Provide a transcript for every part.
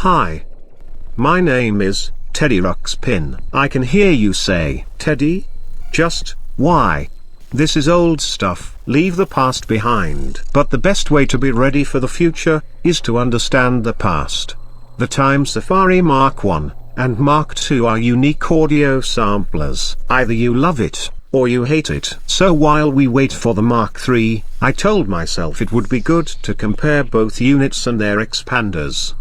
Hi. My name is Teddy Ruxpin. I can hear you say, Teddy? Just, why? This is old stuff, leave the past behind. But the best way to be ready for the future, is to understand the past. The Tyme Sefari Mark I, and Mark II are unique audio samplers. Either you love it, or you hate it. So while we wait for the Mark III, I told myself it would be good to compare both units and their expanders.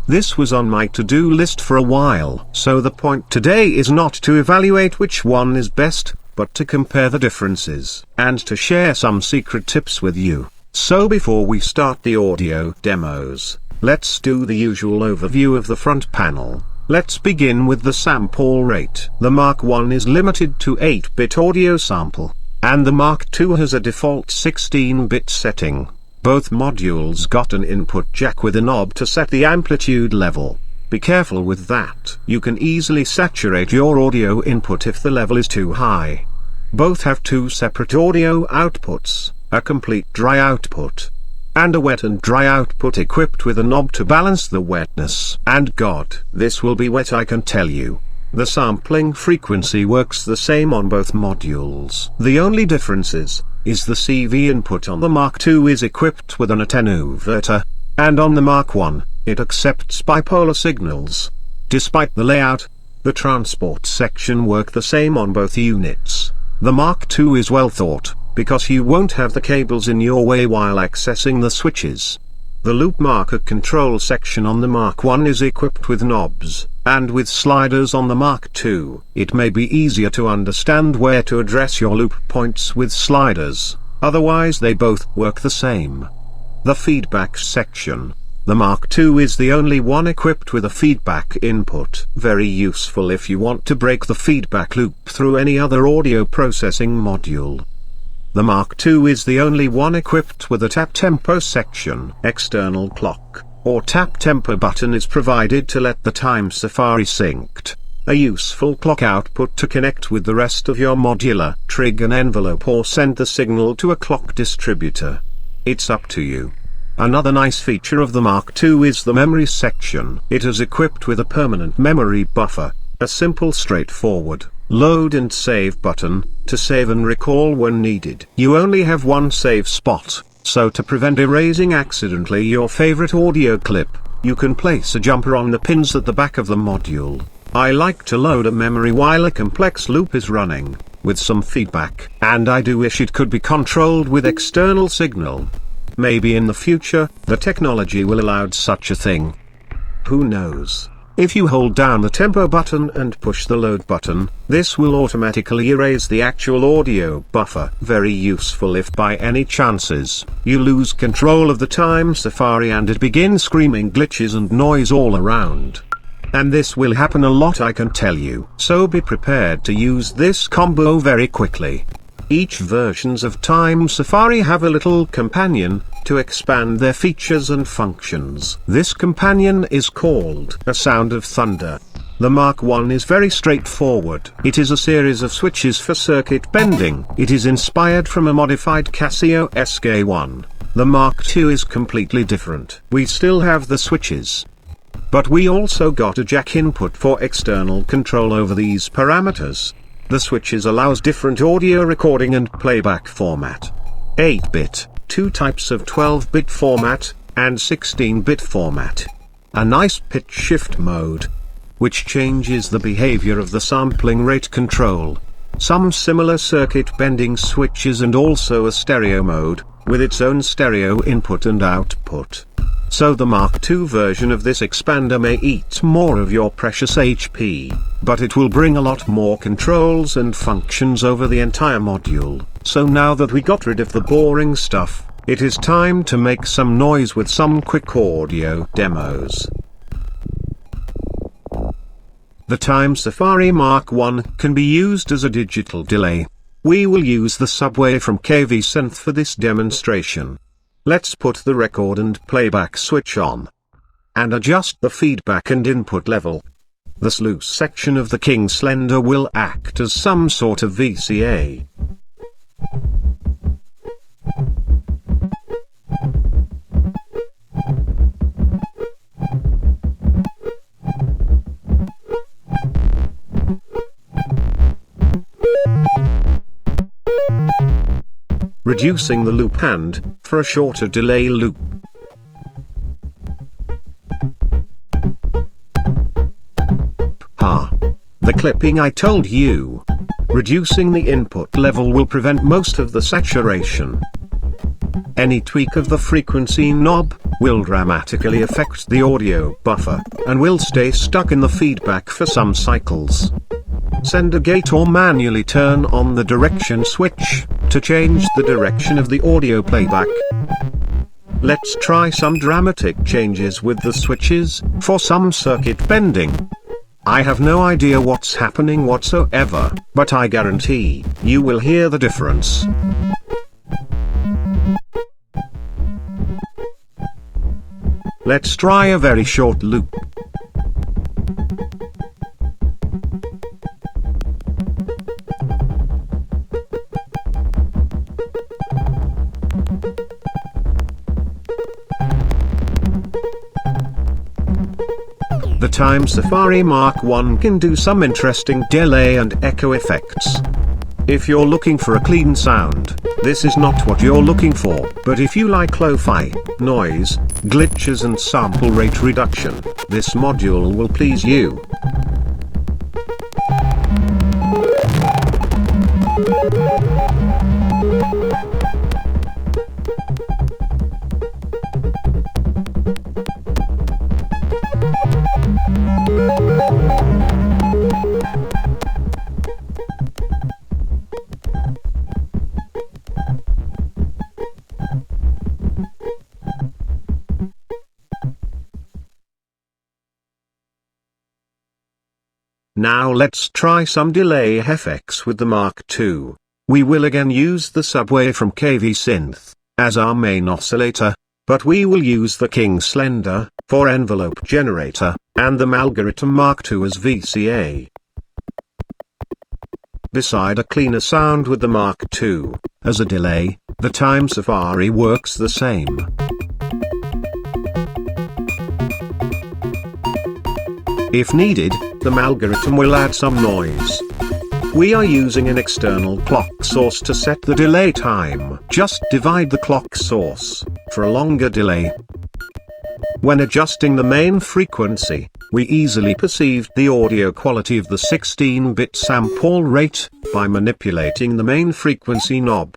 This was on my to-do list for a while, so the point today is not to evaluate which one is best, but to compare the differences, and to share some secret tips with you. So before we start the audio demos, let's do the usual overview of the front panel. Let's begin with the sample rate. The Mark I is limited to 8-bit audio sample, and the Mark II has a default 16-bit setting. Both modules got an input jack with a knob to set the amplitude level. Be careful with that. You can easily saturate your audio input if the level is too high. Both have two separate audio outputs, a complete dry output, and a wet and dry output equipped with a knob to balance the wetness. And God, this will be wet, I can tell you. The sampling frequency works the same on both modules. The only difference is the CV input on the Mark II is equipped with an attenuator, and on the Mark I, it accepts bipolar signals. Despite the layout, the transport section work the same on both units. The Mark II is well thought, because you won't have the cables in your way while accessing the switches. The loop marker control section on the Mark I is equipped with knobs, and with sliders on the Mark II. It may be easier to understand where to address your loop points with sliders, otherwise they both work the same. The feedback section. The Mark II is the only one equipped with a feedback input. Very useful if you want to break the feedback loop through any other audio processing module. The Mark II is the only one equipped with a tap tempo section. External clock, or tap tempo button is provided to let the Tyme Sefari synced. A useful clock output to connect with the rest of your modular. Trigger an envelope or send the signal to a clock distributor. It's up to you. Another nice feature of the Mark II is the memory section. It is equipped with a permanent memory buffer, a simple straightforward load and save button, to save and recall when needed. You only have one save spot, so to prevent erasing accidentally your favorite audio clip, you can place a jumper on the pins at the back of the module. I like to load a memory while a complex loop is running, with some feedback, and I do wish it could be controlled with external signal. Maybe in the future, the technology will allow such a thing. Who knows? If you hold down the tempo button and push the load button, this will automatically erase the actual audio buffer. Very useful if by any chances, you lose control of the Tyme Sefari and it begins screaming glitches and noise all around. And this will happen a lot, I can tell you. So be prepared to use this combo very quickly. Each versions of Tyme Sefari have a little companion, to expand their features and functions. This companion is called a Sound of Thunder. The Mark I is very straightforward. It is a series of switches for circuit bending. It is inspired from a modified Casio SK1. The Mark II is completely different. We still have the switches, but we also got a jack input for external control over these parameters. The switches allows different audio recording and playback format. 8-bit, two types of 12-bit format, and 16-bit format. A nice pitch shift mode, which changes the behavior of the sampling rate control. Some similar circuit bending switches and also a stereo mode, with its own stereo input and output. So the Mark II version of this expander may eat more of your precious HP, but it will bring a lot more controls and functions over the entire module. So now that we got rid of the boring stuff, it is time to make some noise with some quick audio demos. The Tyme Sefari Mark I can be used as a digital delay. We will use the subway from KV Synth for this demonstration. Let's put the record and playback switch on, and adjust the feedback and input level. The sluice section of the King Slender will act as some sort of VCA. reducing the loop and, for a shorter delay loop. The clipping I told you. Reducing the input level will prevent most of the saturation. Any tweak of the frequency knob will dramatically affect the audio buffer, and will stay stuck in the feedback for some cycles. Send a gate or manually turn on the direction switch to change the direction of the audio playback. Let's try some dramatic changes with the switches for some circuit bending. I have no idea what's happening whatsoever, but I guarantee you will hear the difference. Let's try a very short loop. The Tyme Sefari Mark I can do some interesting delay and echo effects. If you're looking for a clean sound, this is not what you're looking for, but if you like lo-fi, noise, glitches and sample rate reduction, this module will please you. Now let's try some delay effects with the Mark II. We will again use the subway from KV Synth as our main oscillator, but we will use the King Slender for envelope generator, and the MKIII Mark II as VCA. Beside a cleaner sound with the Mark II as a delay, the Tyme Sefari works the same. If needed, the MKIII will add some noise. We are using an external clock source to set the delay time. Just divide the clock source for a longer delay. When adjusting the main frequency, we easily perceived the audio quality of the 16-bit sample rate by manipulating the main frequency knob.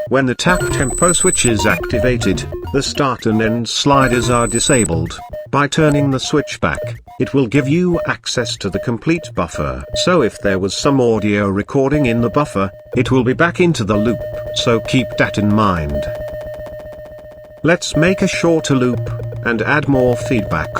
When the tap tempo switch is activated, the start and end sliders are disabled. By turning the switch back, it will give you access to the complete buffer. So if there was some audio recording in the buffer, it will be back into the loop, so keep that in mind. Let's make a shorter loop, and add more feedback.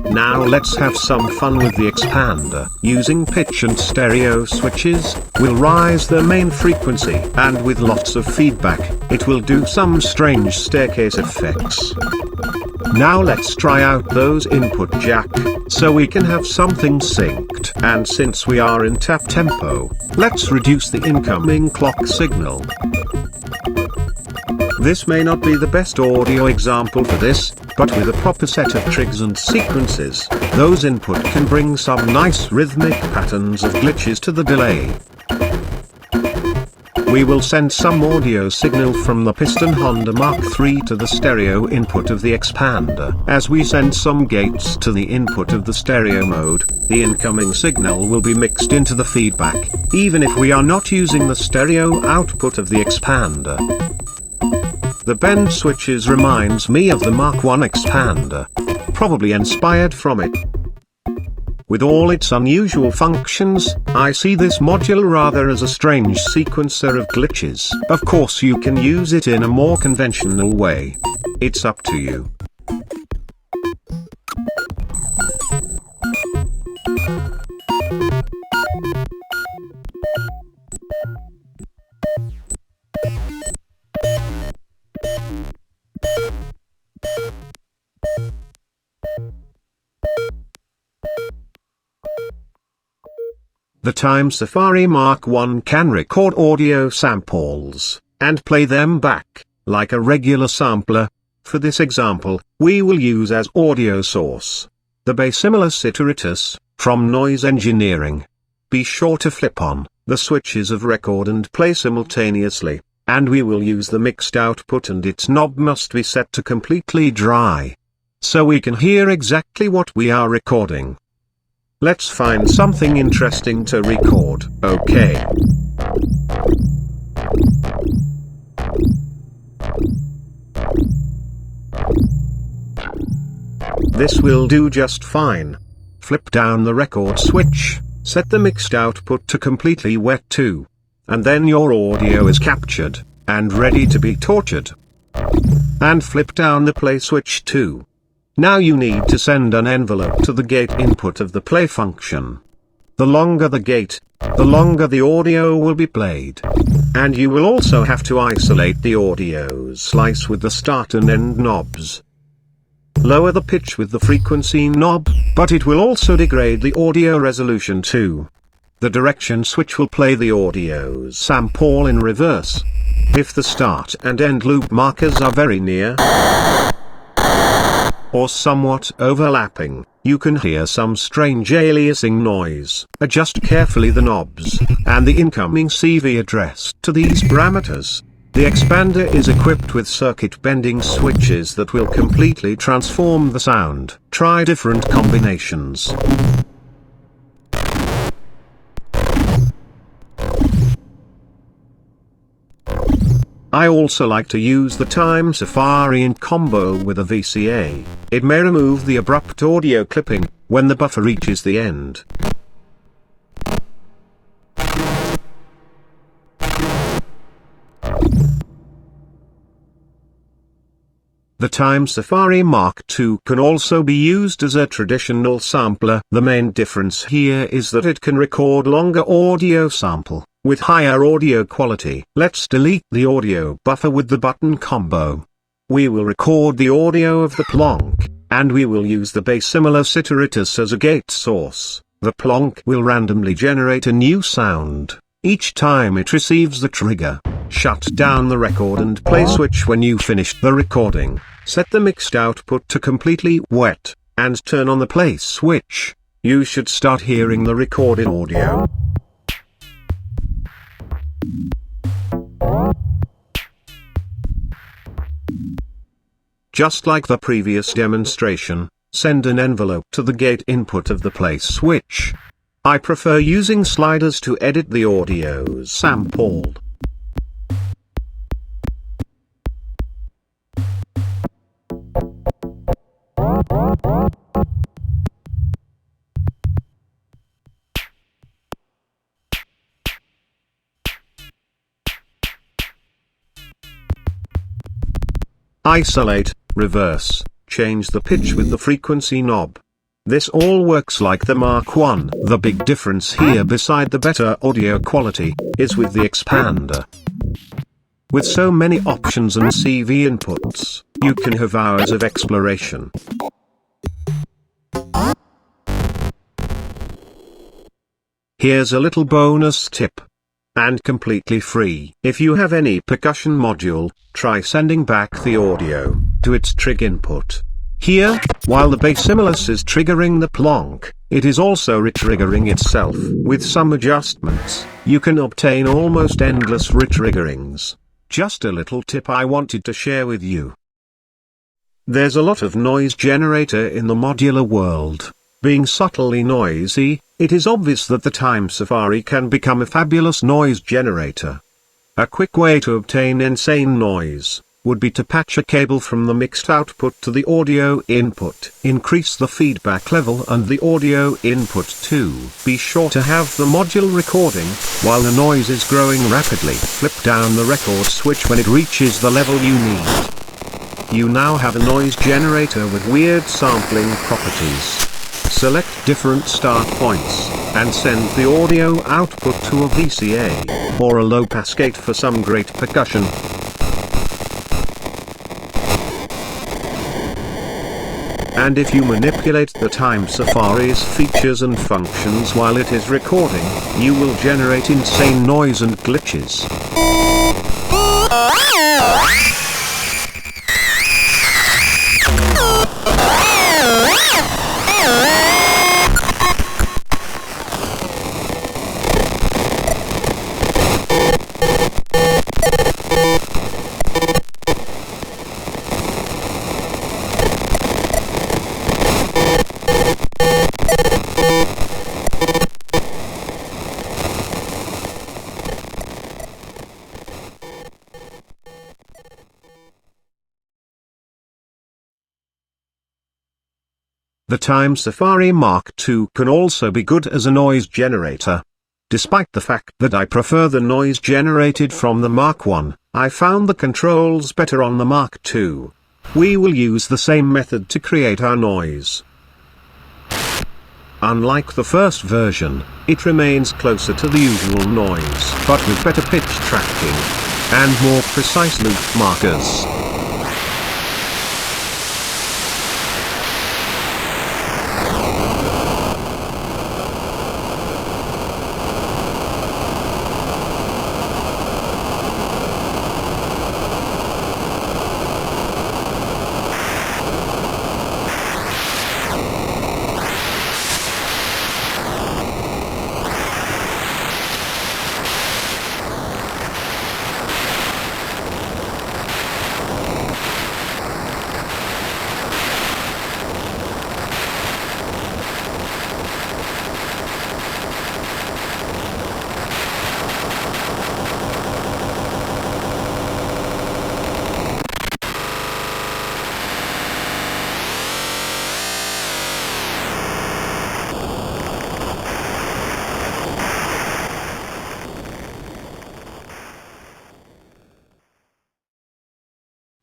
Now let's have some fun with the expander. Using pitch and stereo switches, we'll rise the main frequency, and with lots of feedback, it will do some strange staircase effects. Now let's try out those input jack, so we can have something synced. And since we are in tap tempo, let's reduce the incoming clock signal. This may not be the best audio example for this, but with a proper set of trigs and sequences, those input can bring some nice rhythmic patterns of glitches to the delay. We will send some audio signal from the Piston Honda Mark III to the stereo input of the expander. As we send some gates to the input of the stereo mode, the incoming signal will be mixed into the feedback, even if we are not using the stereo output of the expander. The bend switches reminds me of the Mark I expander, probably inspired from it. With all its unusual functions, I see this module rather as a strange sequencer of glitches. Of course you can use it in a more conventional way. It's up to you. The Tyme Sefari Mark I can record audio samples, and play them back, like a regular sampler. For this example, we will use as audio source the Basimilus iteratus, from Noise Engineering. Be sure to flip on the switches of record and play simultaneously, and we will use the mixed output, and its knob must be set to completely dry, so we can hear exactly what we are recording. Let's find something interesting to record, okay? This will do just fine. Flip down the record switch, set the mixed output to completely wet too, and then your audio is captured, and ready to be tortured. And flip down the play switch too. Now you need to send an envelope to the gate input of the play function. The longer the gate, the longer the audio will be played. And you will also have to isolate the audio slice with the start and end knobs. Lower the pitch with the frequency knob, but it will also degrade the audio resolution too. The direction switch will play the audio sample in reverse. If the start and end loop markers are very near, or somewhat overlapping, you can hear some strange aliasing noise. Adjust carefully the knobs, and the incoming CV address to these parameters. The expander is equipped with circuit bending switches that will completely transform the sound. Try different combinations. I also like to use the Tyme Sefari in combo with a VCA. It may remove the abrupt audio clipping when the buffer reaches the end. The Tyme Sefari Mark II can also be used as a traditional sampler. The main difference here is that it can record longer audio sample, with higher audio quality. Let's delete the audio buffer with the button combo. We will record the audio of the plonk, and we will use the Basimilus iteratus as a gate source. The plonk will randomly generate a new sound each time it receives the trigger. Shut down the record and play switch when you finish the recording. Set the mixed output to completely wet, and turn on the play switch. You should start hearing the recorded audio. Just like the previous demonstration, send an envelope to the gate input of the play switch. I prefer using sliders to edit the audio sample. Isolate, reverse, change the pitch with the frequency knob. This all works like the Mark I. The big difference here, beside the better audio quality, is with the expander. With so many options and CV inputs, you can have hours of exploration. Here's a little bonus tip. And completely free. If you have any percussion module, try sending back the audio to its trig input. Here, while the Basimilus is triggering the plonk, it is also retriggering itself. With some adjustments, you can obtain almost endless retriggerings. Just a little tip I wanted to share with you. There's a lot of noise generator in the modular world. Being subtly noisy, it is obvious that the Tyme Sefari can become a fabulous noise generator. A quick way to obtain insane noise would be to patch a cable from the mixed output to the audio input. Increase the feedback level and the audio input too. Be sure to have the module recording while the noise is growing rapidly. Flip down the record switch when it reaches the level you need. You now have a noise generator with weird sampling properties. Select different start points, and send the audio output to a VCA, or a low-pass gate for some great percussion. And if you manipulate the Tyme Sefari's features and functions while it is recording, you will generate insane noise and glitches. The Tyme Sefari Mark II can also be good as a noise generator. Despite the fact that I prefer the noise generated from the Mark I, I found the controls better on the Mark II. We will use the same method to create our noise. Unlike the first version, it remains closer to the usual noise, but with better pitch tracking and more precise loop markers.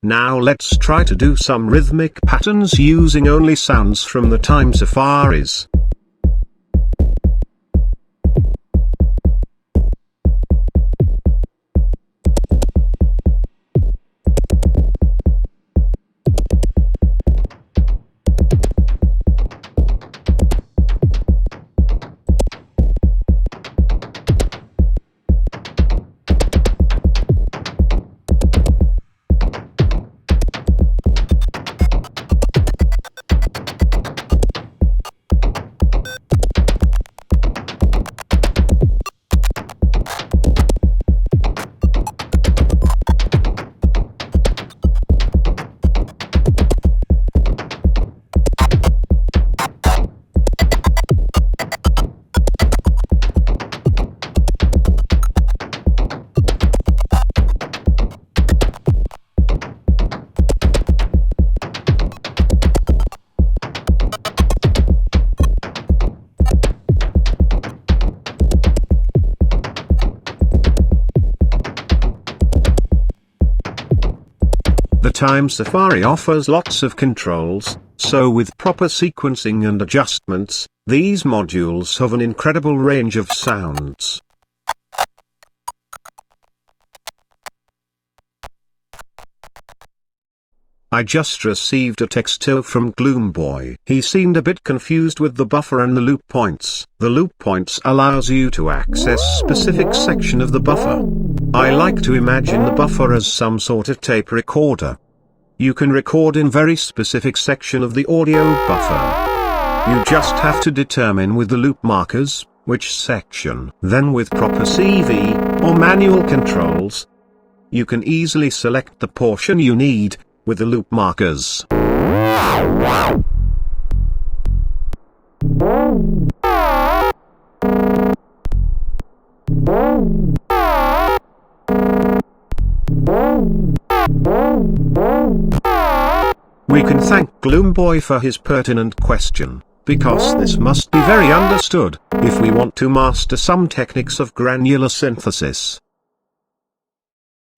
Now let's try to do some rhythmic patterns using only sounds from the Tyme Sefaris. The Tyme Sefari offers lots of controls, so with proper sequencing and adjustments, these modules have an incredible range of sounds. I just received a text from Gloom Boy. He seemed a bit confused with the buffer and the loop points. The loop points allows you to access specific section of the buffer. I like to imagine the buffer as some sort of tape recorder. You can record in very specific section of the audio buffer. You just have to determine with the loop markers, which section. Then with proper CV, or manual controls, you can easily select the portion you need, with the loop markers. We can thank Gloom Boy for his pertinent question, because this must be very understood, if we want to master some techniques of granular synthesis.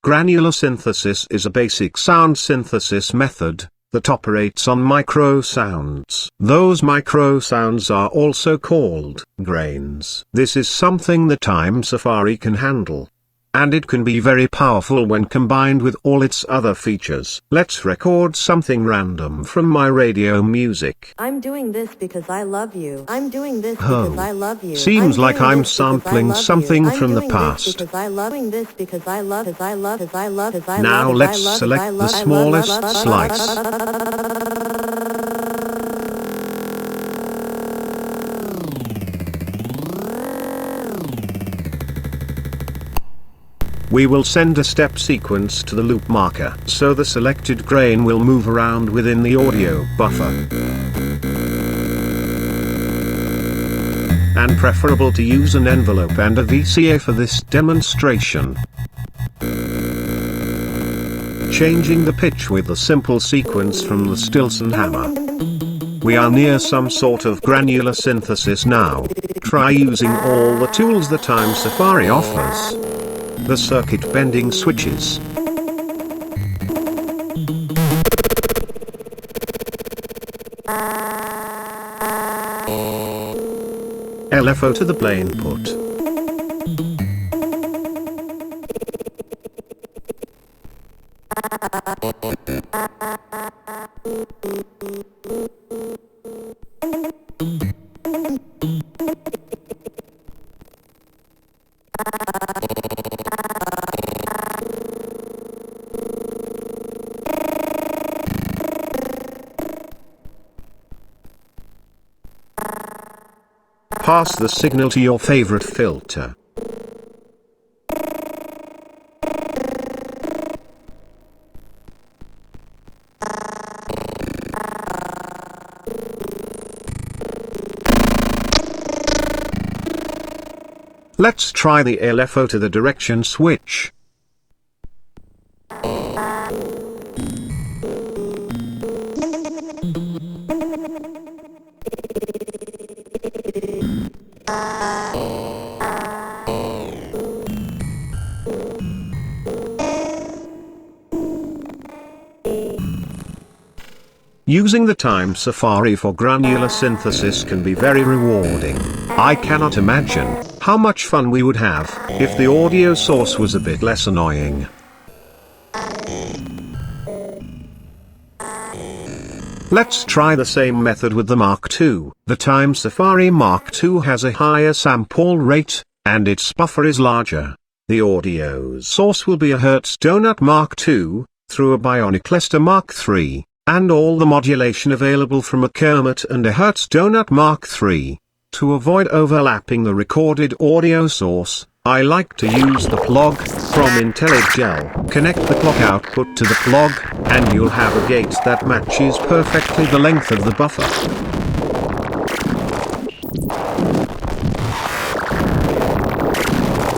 Granular synthesis is a basic sound synthesis method that operates on micro sounds. Those micro sounds are also called grains. This is something the Tyme Sefari can handle. And it can be very powerful when combined with all its other features. Let's record something random from my radio music. I'm doing this because I love you. I'm doing this because I love you. Seems like I'm sampling something from the past. Now let's select the smallest slice. We will send a step sequence to the loop marker, so the selected grain will move around within the audio buffer. And preferable to use an envelope and a VCA for this demonstration. Changing the pitch with the simple sequence from the Stilson hammer. We are near some sort of granular synthesis now. Try using all the tools the Tyme Sefari offers. The circuit bending switches. LFO to the play input. Pass the signal to your favorite filter. Let's try the LFO to the direction switch. Using the Tyme Sefari for granular synthesis can be very rewarding. I cannot imagine how much fun we would have if the audio source was a bit less annoying. Let's try the same method with the Mark II. The Tyme Sefari Mark II has a higher sample rate, and its buffer is larger. The audio source will be a Hertz Donut Mark II, through a Bionic Lester Mark III, and all the modulation available from a Kermit and a Hertz Donut Mark III. To avoid overlapping the recorded audio source, I like to use the plug from IntelliGel. Connect the clock output to the plug, and you'll have a gate that matches perfectly the length of the buffer.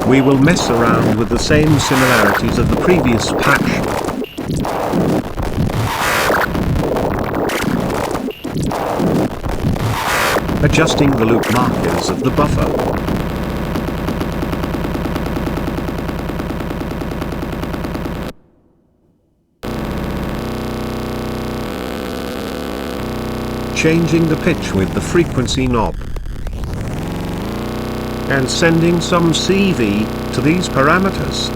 We will mess around with the same similarities of the previous patch. Adjusting the loop markers of the buffer. Changing the pitch with the frequency knob. And sending some CV to these parameters.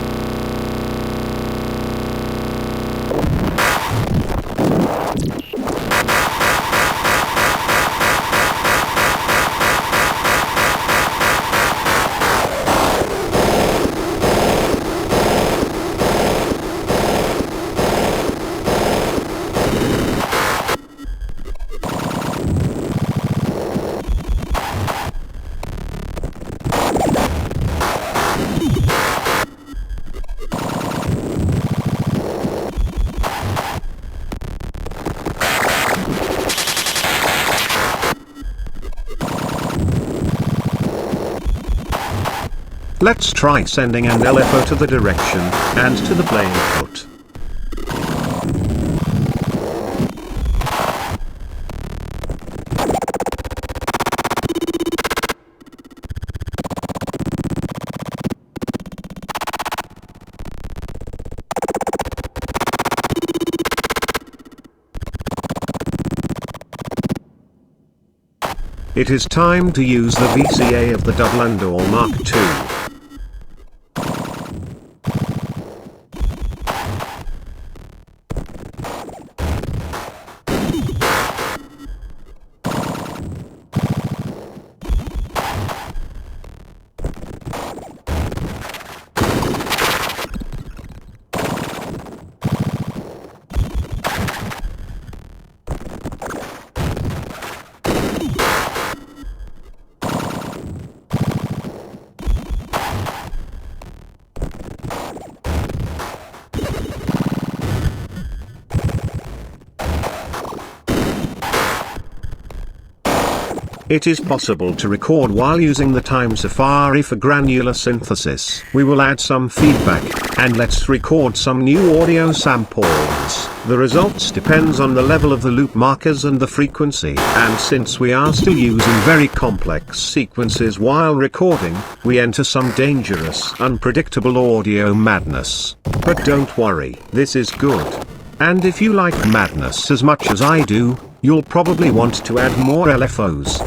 Let's try sending an LFO to the direction, and to the play input. It is time to use the VCA of the Double Mark II. It is possible to record while using the Tyme Sefari for granular synthesis. We will add some feedback, and let's record some new audio samples. The results depends on the level of the loop markers and the frequency. And since we are still using very complex sequences while recording, we enter some dangerous, unpredictable audio madness. But don't worry, this is good. And if you like madness as much as I do, you'll probably want to add more LFOs.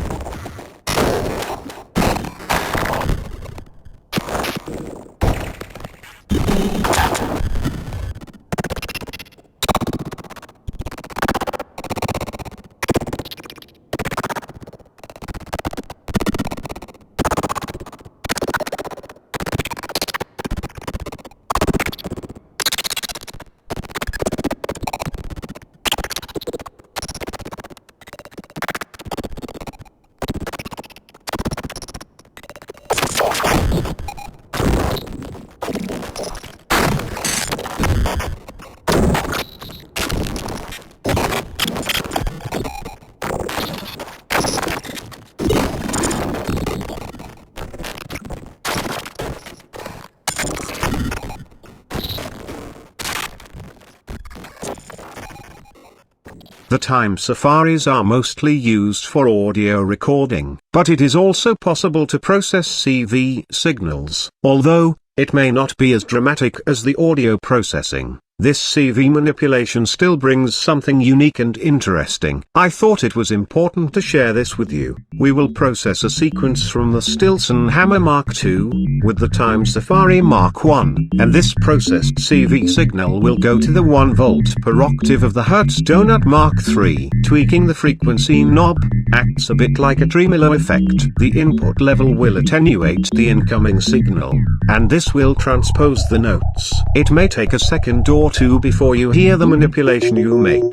The Tyme Sefaris are mostly used for audio recording, but it is also possible to process CV signals. Although, it may not be as dramatic as the audio processing, this CV manipulation still brings something unique and interesting. I thought it was important to share this with you. We will process a sequence from the Stilson Hammer Mark II, with the Tyme Sefari Mark I, and this processed CV signal will go to the 1 volt per octave of the Hertz Donut Mark III. Tweaking the frequency knob acts a bit like a tremolo effect. The input level will attenuate the incoming signal, and this will transpose the notes. It may take a second or two before you hear the manipulation you make.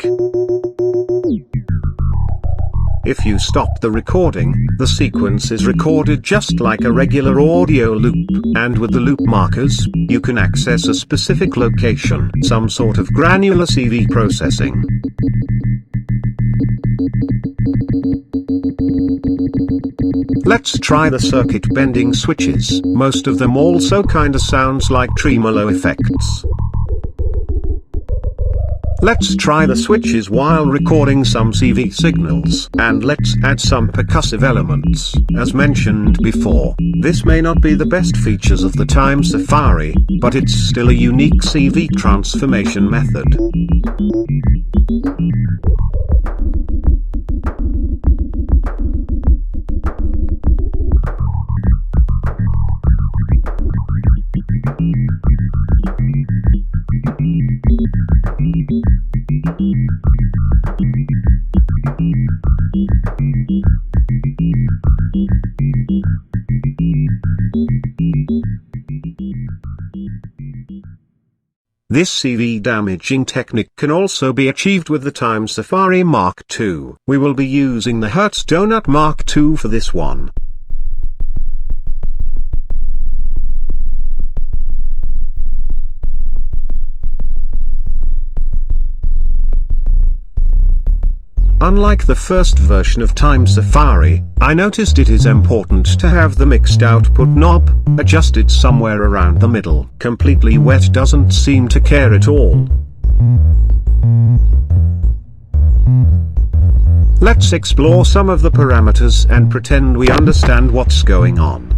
If you stop the recording, the sequence is recorded just like a regular audio loop, and with the loop markers, you can access a specific location, some sort of granular CV processing. Let's try the circuit bending switches. Most of them also kinda sounds like tremolo effects. Let's try the switches while recording some CV signals, and let's add some percussive elements. As mentioned before, this may not be the best features of the Tyme Sefari, but it's still a unique CV transformation method. This CV damaging technique can also be achieved with the Tyme Sefari Mark II. We will be using the Hertz Donut Mark II for this one. Unlike the first version of Tyme Sefari, I noticed it is important to have the mixed output knob adjusted somewhere around the middle. Completely wet doesn't seem to care at all. Let's explore some of the parameters and pretend we understand what's going on.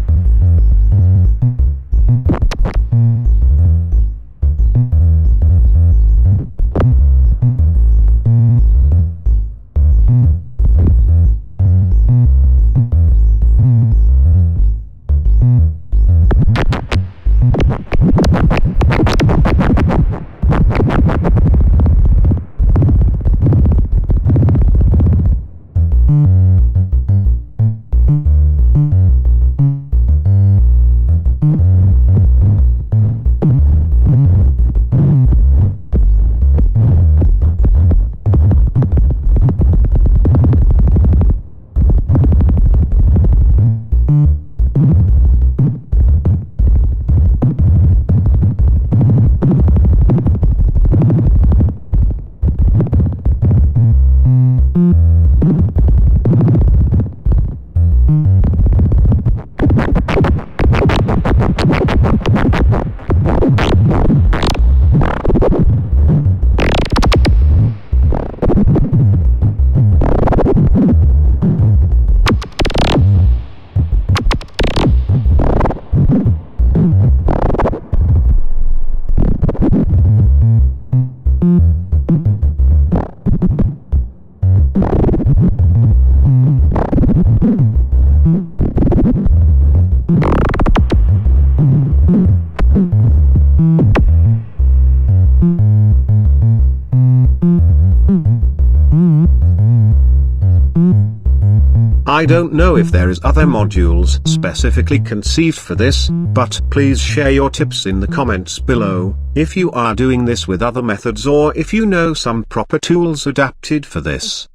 I don't know if there is other modules specifically conceived for this, but please share your tips in the comments below, if you are doing this with other methods or if you know some proper tools adapted for this.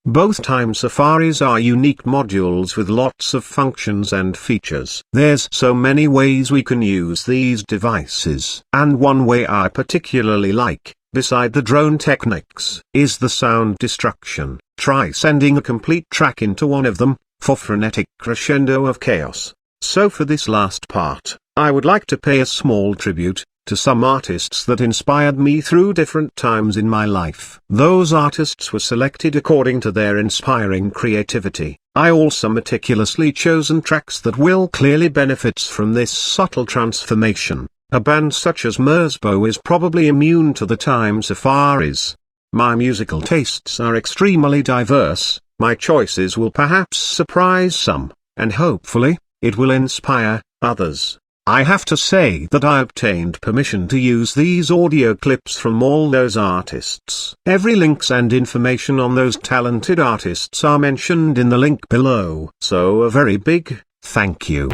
Both Tyme Sefaris are unique modules with lots of functions and features. There's so many ways we can use these devices. And one way I particularly like, beside the drone techniques, is the sound destruction. Try sending a complete track into one of them, for frenetic crescendo of chaos. So for this last part, I would like to pay a small tribute to some artists that inspired me through different times in my life. Those artists were selected according to their inspiring creativity. I also meticulously chosen tracks that will clearly benefits from this subtle transformation. A band such as Merzbow is probably immune to the Tyme Sefaris. My musical tastes are extremely diverse, my choices will perhaps surprise some, and hopefully, it will inspire others. I have to say that I obtained permission to use these audio clips from all those artists. Every links and information on those talented artists are mentioned in the link below. So a very big thank you.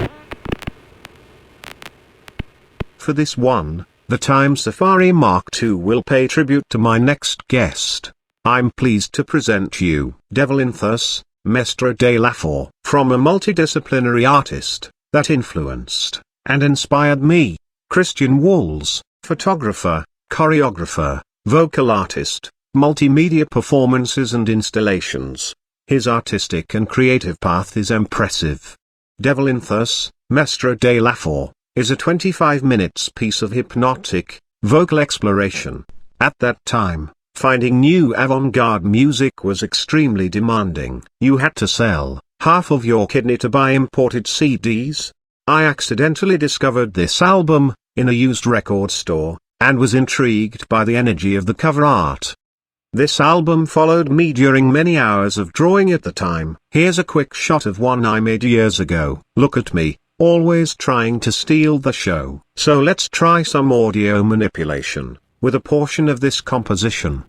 For this one, the Tyme Sefari Mark II will pay tribute to my next guest. I'm pleased to present you, Devil Intus, Mestra de la Fore. From a multidisciplinary artist, that influenced and inspired me, Christian Wolz, photographer, choreographer, vocal artist, multimedia performances and installations. His artistic and creative path is impressive. Devil Intus, Mestra de la Fore, is a 25 minutes piece of hypnotic, vocal exploration. At that time, finding new avant-garde music was extremely demanding. You had to sell half of your kidney to buy imported CDs. I accidentally discovered this album, in a used record store, and was intrigued by the energy of the cover art. This album followed me during many hours of drawing at the time. Here's a quick shot of one I made years ago. Look at me, always trying to steal the show. So let's try some audio manipulation, with a portion of this composition.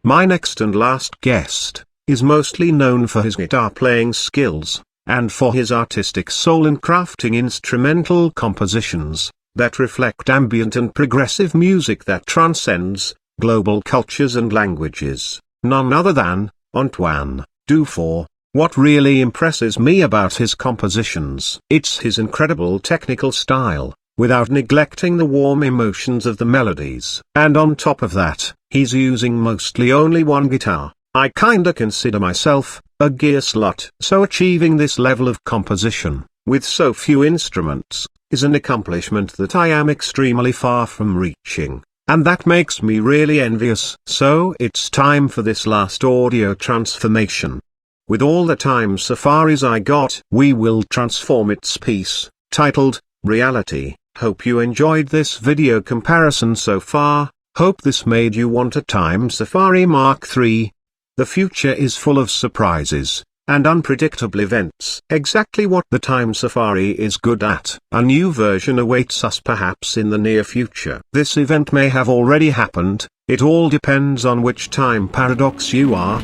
My next and last guest is mostly known for his guitar playing skills, and for his artistic soul in crafting instrumental compositions that reflect ambient and progressive music that transcends global cultures and languages. None other than Antoine Dufour. What really impresses me about his compositions, it's his incredible technical style, without neglecting the warm emotions of the melodies. And on top of that, he's using mostly only one guitar. I kinda consider myself a gear slut. So achieving this level of composition, with so few instruments, is an accomplishment that I am extremely far from reaching. And that makes me really envious. So it's time for this last audio transformation. With all the Tyme Sefaris I got, we will transform its piece, titled Reality. Hope you enjoyed this video comparison so far. Hope this made you want a Tyme Sefari Mark III. The future is full of surprises and unpredictable events. Exactly what the Tyme Sefari is good at. A new version awaits us perhaps in the near future. This event may have already happened. It all depends on which time paradox you are.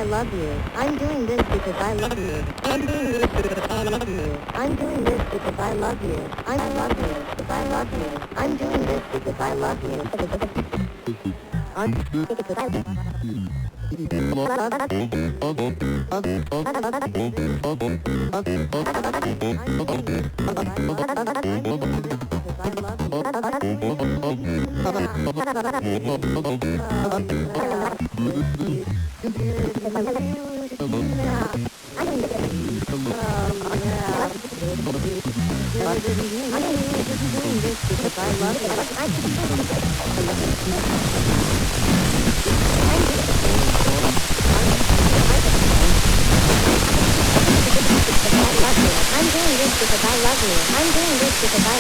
love you. I'm doing this because I love you. I'm doing this because I love you. I'm doing this because I love you. I love you. Because I love you. I'm doing this because I love you. I'm doing this because I love you. I'm doing this because I love you. I'm doing this because I